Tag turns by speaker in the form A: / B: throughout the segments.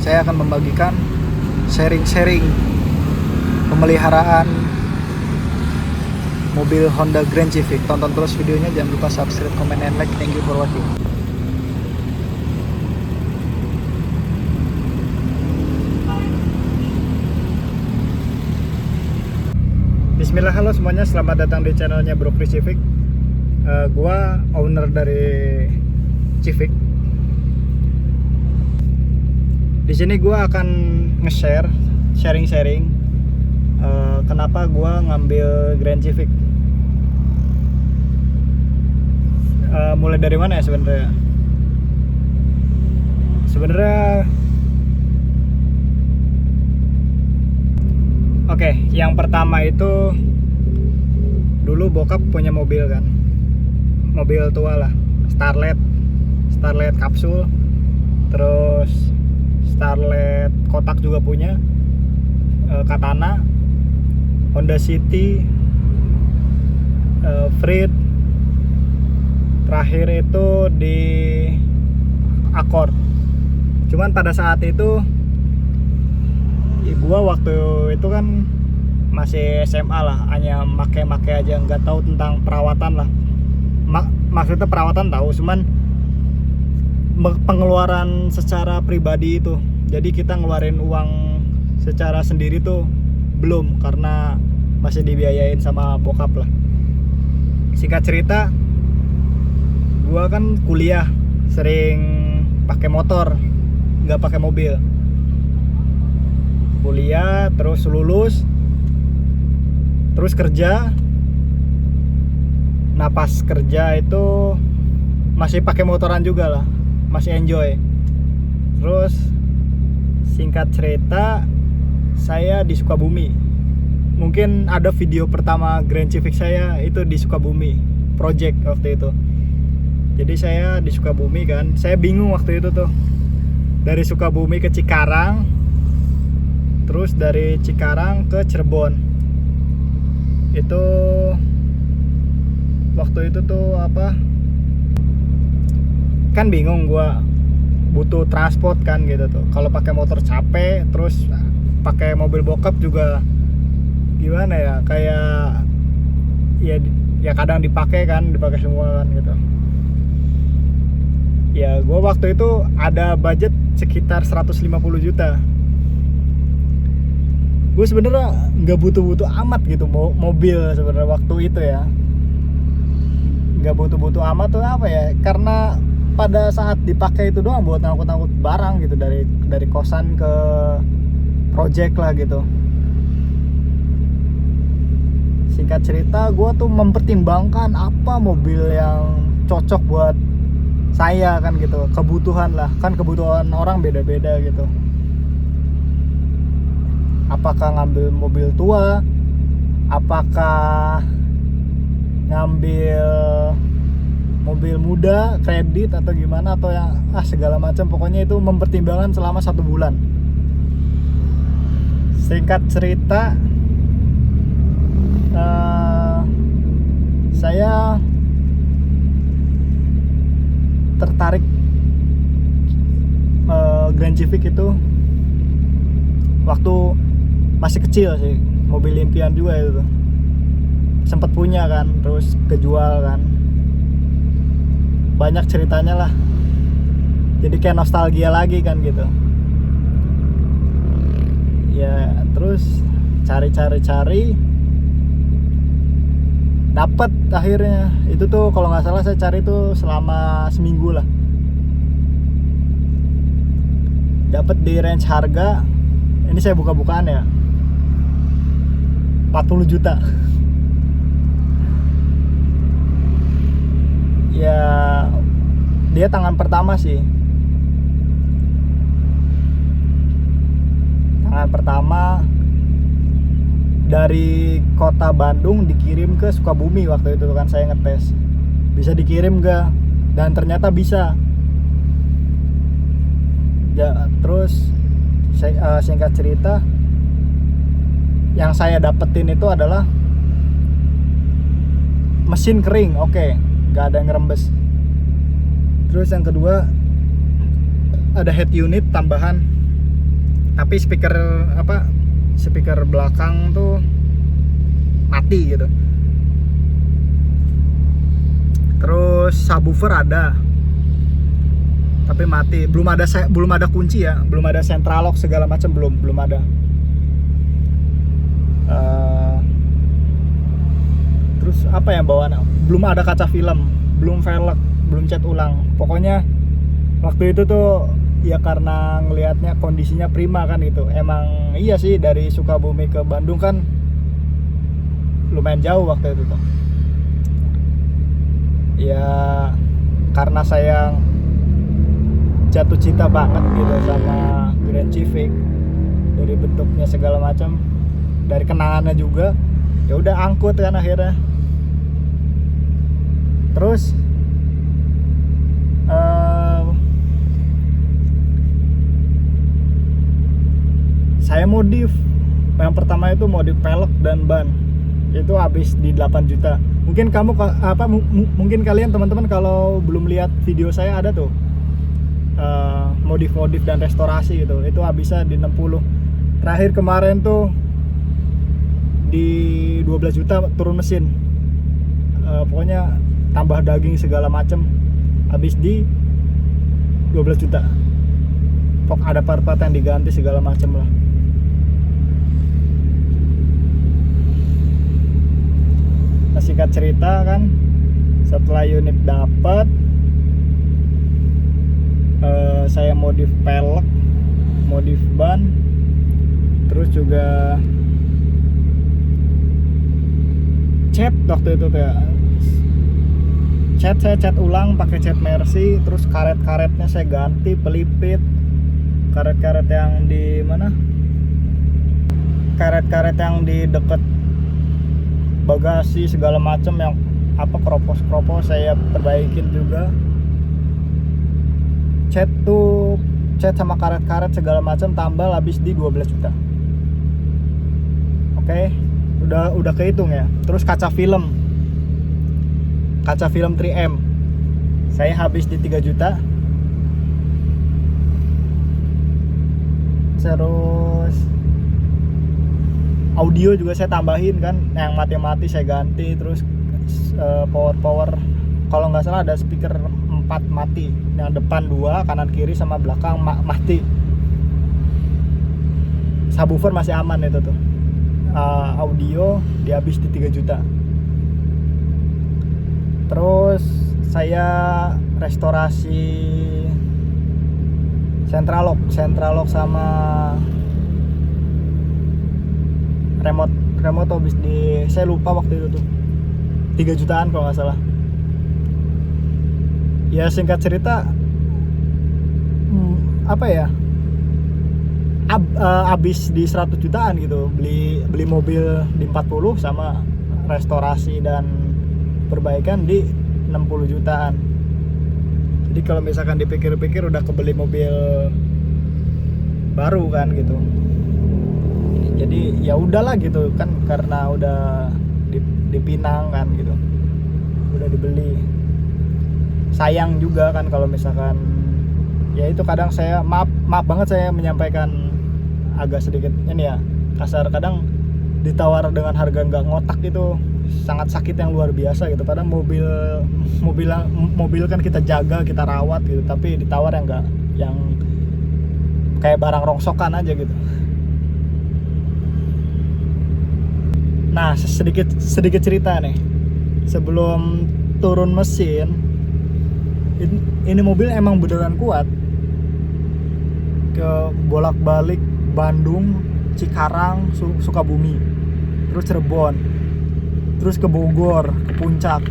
A: saya akan membagikan sharing-sharing pemeliharaan mobil Honda Grand Civic. Tonton terus videonya, jangan lupa subscribe, comment, and like. Thank you for watching. Bismillah, halo semuanya, selamat datang di channelnya Bro Chris Civic. Gua owner dari Civic. Di sini gua akan sharing-sharing kenapa gua ngambil Grand Civic. Mulai dari mana ya sebenarnya? Oke, yang pertama itu dulu bokap punya mobil kan, mobil tua lah, Starlet kapsul, terus Starlet kotak juga punya, Katana, Honda City, Freed, terakhir itu di Accord. Cuman pada saat itu gua waktu itu kan masih SMA lah, hanya make aja, nggak tahu tentang perawatan lah. Maksudnya perawatan tahu, cuman pengeluaran secara pribadi itu, jadi kita ngeluarin uang secara sendiri tuh belum, karena masih dibiayain sama bokap lah. Singkat cerita, gua kan kuliah sering pakai motor, nggak pakai mobil. Kuliah terus lulus, terus kerja. Nah pas kerja itu masih pakai motoran juga lah, masih enjoy. Terus singkat cerita, saya di Sukabumi. Mungkin ada video pertama Grand Civic saya itu di Sukabumi project waktu itu. Jadi saya di Sukabumi kan, saya bingung waktu itu tuh, dari Sukabumi ke Cikarang, terus dari Cikarang ke Cirebon. Itu waktu itu tuh apa, kan bingung gua, butuh transport kan gitu tuh. Kalau pakai motor capek, terus pakai mobil bokap juga gimana ya, kayak ya kadang dipakai semua kan gitu. Ya gua waktu itu ada budget sekitar 150 juta. Gue sebenarnya nggak butuh amat gitu mobil sebenarnya waktu itu ya, nggak butuh amat tuh apa ya, karena pada saat dipakai itu doang buat ngangkut barang gitu, dari kosan ke project lah gitu. Singkat cerita, gue tuh mempertimbangkan apa mobil yang cocok buat saya kan gitu, kebutuhan lah, kan kebutuhan orang beda-beda gitu. Apakah ngambil mobil tua, apakah ngambil mobil muda, kredit atau gimana, atau yang segala macam. Pokoknya itu mempertimbangkan selama 1 bulan. Singkat cerita, saya tertarik Grand Civic itu waktu masih kecil sih, mobil impian juga itu. Sempet punya kan, terus kejual kan. Banyak ceritanya lah. Jadi kayak nostalgia lagi kan gitu. Ya, terus cari. Dapat akhirnya. Itu tuh kalau nggak salah saya cari tuh selama seminggu lah. Dapat di range harga, ini saya buka-bukaan ya, 40 juta. Ya dia tangan pertama sih. Tangan pertama dari kota Bandung dikirim ke Sukabumi waktu itu kan, saya ngetes bisa dikirim gak, dan ternyata bisa. Ya, terus singkat cerita, yang saya dapetin itu adalah mesin kering, oke, nggak ada yang ngerembes. Terus yang kedua, ada head unit tambahan tapi speaker belakang tuh mati gitu. Terus subwoofer ada tapi mati, belum ada kunci ya, belum ada central lock segala macam, belum ada. Terus apa yang bawaan, belum ada kaca film, belum velg, belum cat ulang. Pokoknya waktu itu tuh ya karena ngelihatnya kondisinya prima kan gitu. Emang iya sih, dari Sukabumi ke Bandung kan lumayan jauh waktu itu tuh. Ya karena saya jatuh cinta banget gitu sama Grand Civic, dari bentuknya segala macam, dari kenangannya juga, ya udah angkut kan akhirnya. Terus saya modif. Yang pertama itu modif pelek dan ban. Itu habis di 8 juta. Mungkin kamu mungkin kalian teman-teman kalau belum lihat video saya, ada tuh modif dan restorasi gitu. Itu habisnya di 60. Terakhir kemarin tuh di 12 juta turun mesin. Pokoknya tambah daging segala macem, habis di 12 juta. Ada part-part yang diganti segala macem lah. Nah, singkat cerita kan, setelah unit dapat, saya modif pelek, modif ban, terus juga cat waktu itu tuh ya. Saya cat ulang pakai cat Mercy, terus karet-karetnya saya ganti, pelipit. Karet-karet yang di mana? Karet-karet yang di deket bagasi segala macam, yang kropos saya perbaikin juga. Cat sama karet-karet segala macam tambal habis di 12 juta. Oke, udah kehitung ya. Terus kaca film 3M saya habis di 3 juta. Terus audio juga saya tambahin kan, yang mati saya ganti. Terus power kalau nggak salah ada speaker 4 mati, yang depan 2, kanan kiri sama belakang mati. Subwoofer masih aman itu tuh. Audio dihabis di 3 juta. Terus saya restorasi central lock sama remote habis di, saya lupa waktu itu tuh, 3 jutaan kalau nggak salah. Ya singkat cerita, habis di 100 jutaan gitu, beli mobil di 40 sama restorasi dan perbaikan di 60 jutaan. Jadi kalau misalkan dipikir-pikir udah kebeli mobil baru kan gitu. Jadi ya udahlah gitu kan, karena udah dipinang kan gitu, udah dibeli. Sayang juga kan kalau misalkan, ya itu kadang saya maaf banget saya menyampaikan agak sedikit ini ya, kasar. Kadang ditawar dengan harga nggak ngotak itu sangat sakit yang luar biasa gitu. Padahal mobil kan kita jaga, kita rawat gitu, tapi ditawar yang kayak barang rongsokan aja gitu. Nah, sedikit cerita nih. Sebelum turun mesin, ini mobil emang beneran kuat. Ke bolak-balik Bandung, Cikarang, Sukabumi, terus Cirebon, terus ke Bogor, ke Puncak,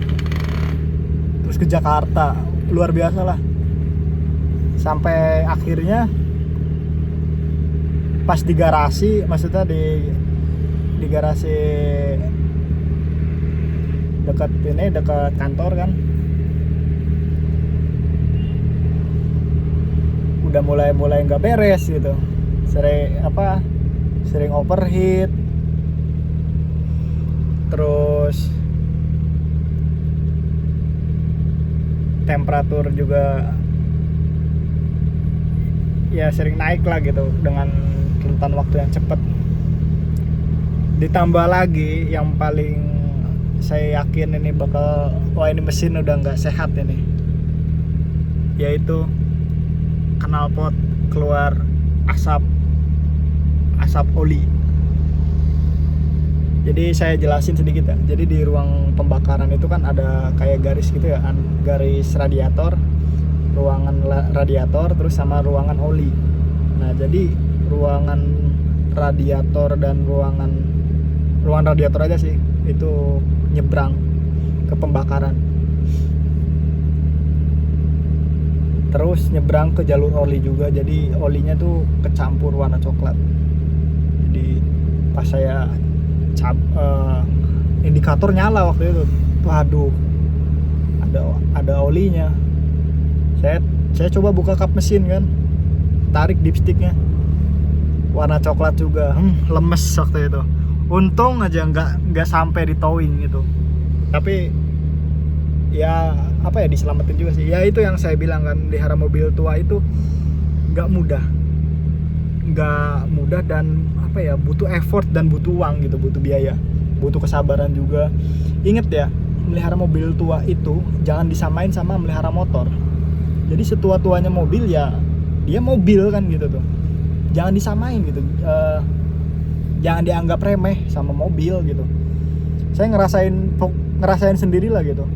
A: terus ke Jakarta. Luar biasa lah. Sampai akhirnya pas di garasi, maksudnya di garasi dekat kantor kan, udah mulai nggak beres gitu. Sering overheat, terus temperatur juga ya sering naik lah gitu dengan rentan waktu yang cepat. Ditambah lagi yang paling saya yakin ini bakal, wah ini mesin udah nggak sehat ini, yaitu knalpot keluar asap oli. Jadi saya jelasin sedikit ya. Jadi di ruang pembakaran itu kan ada kayak garis gitu ya, garis radiator, ruangan radiator, terus sama ruangan oli. Nah jadi ruangan radiator dan ruangan radiator aja sih itu nyebrang ke pembakaran, terus nyebrang ke jalur oli juga. Jadi olinya tuh kecampur warna coklat. Jadi pas saya indikator nyala waktu itu, waduh ada olinya. Saya coba buka kap mesin kan, tarik dipsticknya, warna coklat juga. Lemes waktu itu. Untung aja nggak sampai di towing gitu. Tapi ya apa ya, diselamatin juga sih. Ya itu yang saya bilang kan, melihara mobil tua itu nggak mudah dan apa ya, butuh effort dan butuh uang gitu, butuh biaya, butuh kesabaran juga. Ingat ya, melihara mobil tua itu jangan disamain sama melihara motor. Jadi setua-tuanya mobil ya dia mobil kan gitu tuh, jangan disamain gitu. Jangan dianggap remeh sama mobil gitu. Saya ngerasain sendiri lah gitu,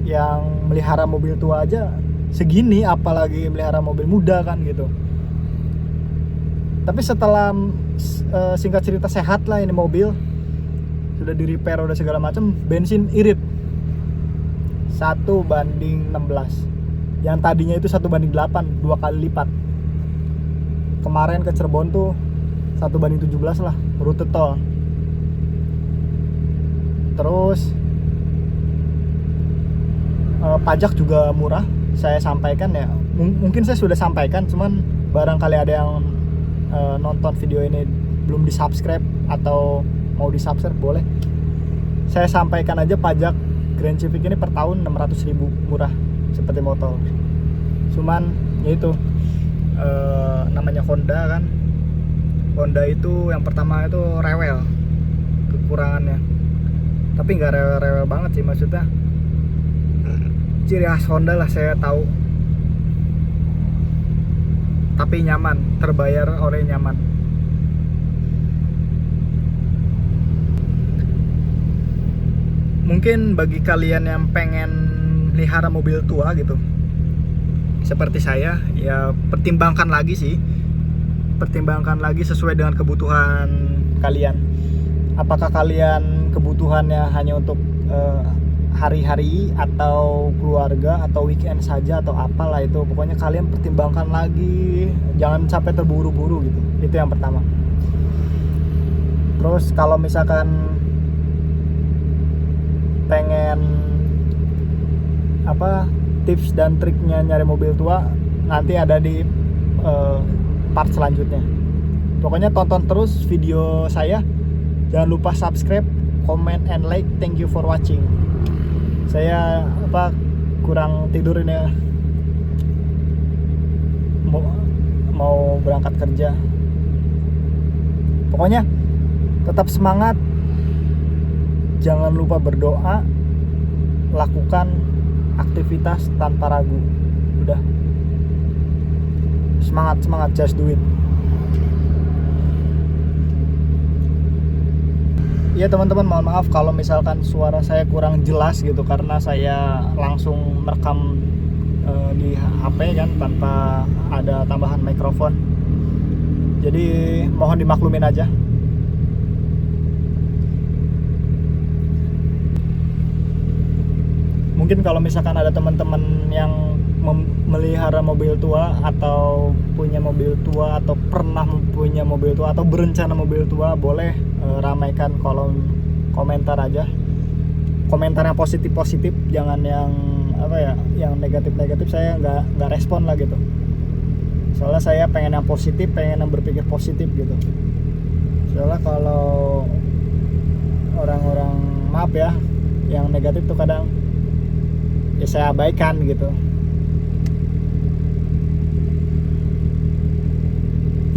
A: yang melihara mobil tua aja segini, apalagi melihara mobil muda kan gitu. Tapi setelah singkat cerita sehat lah ini mobil, sudah di repair, udah segala macam, bensin irit 1:16. Yang tadinya itu 1:8, 2 kali lipat. Kemarin ke Cirebon tuh 1:17 lah, rute tol. Terus pajak juga murah. Saya sampaikan ya, mungkin saya sudah sampaikan, cuman barangkali ada yang nonton video ini belum di subscribe atau mau di subscribe, boleh saya sampaikan aja. Pajak Grand Civic ini per tahun 600.000, murah seperti motor. Cuman ya itu namanya Honda kan. Honda itu yang pertama itu rewel, kekurangannya. Tapi nggak rewel-rewel banget sih, maksudnya ciri khas Honda lah saya tahu. Tapi nyaman, terbayar oleh nyaman. Mungkin bagi kalian yang pengen melihara mobil tua gitu, seperti saya, ya pertimbangkan lagi sih. Pertimbangkan lagi sesuai dengan kebutuhan kalian. Apakah kalian kebutuhannya hanya untuk hari-hari atau keluarga atau weekend saja atau apalah itu. Pokoknya kalian pertimbangkan lagi, jangan sampai terburu-buru gitu. Itu yang pertama. Terus kalau misalkan pengen apa tips dan triknya nyari mobil tua, nanti ada di part selanjutnya. Pokoknya tonton terus video saya. Jangan lupa subscribe, comment, and like. Thank you for watching. Saya kurang tidur ini ya. Mau berangkat kerja. Pokoknya tetap semangat. Jangan lupa berdoa. Lakukan aktivitas tanpa ragu. Udah. Semangat, just do it. Ya teman-teman, mohon maaf kalau misalkan suara saya kurang jelas gitu, karena saya langsung merekam di HP kan, tanpa ada tambahan mikrofon. Jadi mohon dimaklumin aja. Mungkin kalau misalkan ada teman-teman yang melihara mobil tua atau punya mobil tua atau pernah punya mobil tua atau berencana mobil tua, boleh ramaikan kolom komentar aja. Komentar yang positif, jangan yang yang negatif. Saya nggak respon lah gitu. Soalnya saya pengen yang positif, pengen yang berpikir positif gitu. Soalnya kalau orang-orang, maaf ya, yang negatif tuh kadang ya saya abaikan gitu.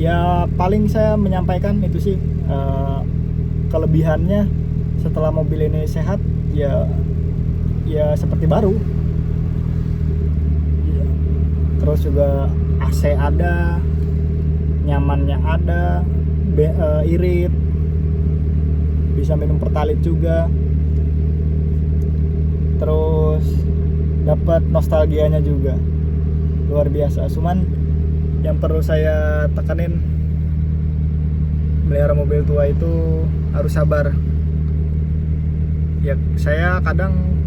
A: Ya paling saya menyampaikan itu sih, kelebihannya setelah mobil ini sehat ya seperti baru. Ya. Terus juga AC ada, nyamannya ada, irit, bisa minum pertalit juga, terus dapat nostalgianya juga luar biasa. Cuman yang perlu saya tekanin, melihara mobil tua itu harus sabar. Ya saya kadang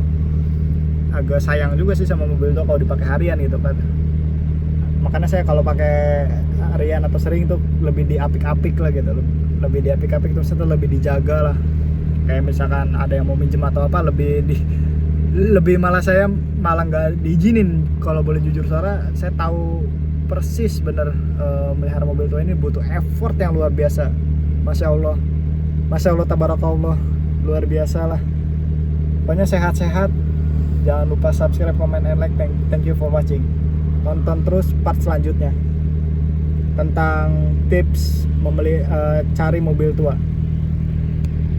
A: agak sayang juga sih sama mobil tua kalau dipakai harian gitu kan. Makanya saya kalau pakai harian atau sering tuh lebih diapik-apik lah gitu, lebih diapik-apik, terus itu lebih dijaga lah. Kayak misalkan ada yang mau minjem atau apa, lebih malah saya malah nggak diizinin. Kalau boleh jujur suara, saya tahu persis bener, melihara mobil tua ini butuh effort yang luar biasa. Masya Allah tabarakallah, luar biasa lah. Pokoknya sehat-sehat, jangan lupa subscribe, comment, and like. Thank you for watching. Tonton terus part selanjutnya tentang tips cari mobil tua.